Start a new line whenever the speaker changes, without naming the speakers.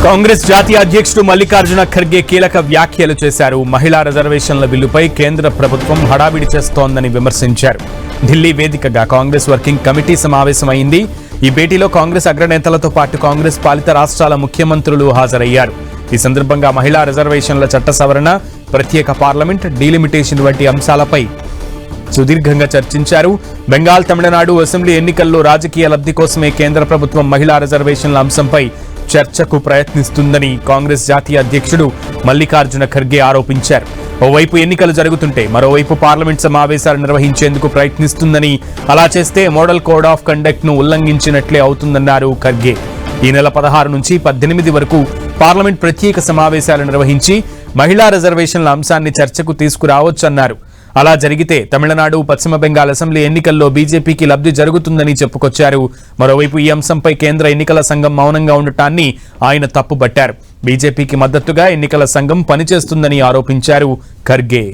కాంగ్రెస్ జాతీయ అధ్యక్షుడు మల్లికార్జున ఖర్గే కీలక వ్యాఖ్యలు చేశారు. మహిళా రిజర్వేషన్ల బిల్లుపై కేంద్ర ప్రభుత్వం హడావిడి చేస్తోందని విమర్శించారు. ఢిల్లీ వేదికగా కాంగ్రెస్ వర్కింగ్ కమిటీ సమావేశమైంది. ఈ భేటీలో కాంగ్రెస్ అగ్రనేతలతో పాటు కాంగ్రెస్ పాలిత రాష్ట్రాల ముఖ్యమంత్రులు హాజరయ్యారు. ఈ సందర్భంగా మహిళా రిజర్వేషన్ల చట్ట సవరణ, ప్రత్యేక పార్లమెంట్, డీలిమిటేషన్ వంటి అంశాలపై సుదీర్ఘంగా చర్చించారు. బెంగాల్, తమిళనాడు అసెంబ్లీ ఎన్నికల్లో రాజకీయ లబ్ధి కోసమే కేంద్ర ప్రభుత్వం మహిళా రిజర్వేషన్ల అంశంపై చర్చకు ప్రయత్నిస్తుందని కాంగ్రెస్ జాతీయ అధ్యక్షుడు మల్లికార్జున ఖర్గే ఆరోపించారు. ఓవైపు ఎన్నికలు జరుగుతుంటే మరోవైపు పార్లమెంట్ సమావేశాలు నిర్వహించేందుకు ప్రయత్నిస్తుందని, అలా చేస్తే మోడల్ కోడ్ ఆఫ్ కండక్ట్ ను ఉల్లంఘించినట్లే అవుతుందన్నారు ఖర్గే. ఈ నెల 16 నుంచి 18 వరకు పార్లమెంట్ ప్రత్యేక సమావేశాలు నిర్వహించి మహిళా రిజర్వేషన్ల అంశాన్ని చర్చకు తీసుకురావచ్చన్నారు. అలా జరిగితే తమిళనాడు, పశ్చిమ బెంగాల్ అసెంబ్లీ ఎన్నికల్లో బీజేపీకి లబ్ధి జరుగుతుందని చెప్పుకొచ్చారు. మరోవైపు ఈ అంశంపై కేంద్ర ఎన్నికల సంఘం మౌనంగా ఉండటాన్ని ఆయన తప్పుబట్టారు. బీజేపీకి మద్దతుగా ఎన్నికల సంఘం పనిచేస్తుందని ఆరోపించారు ఖర్గే.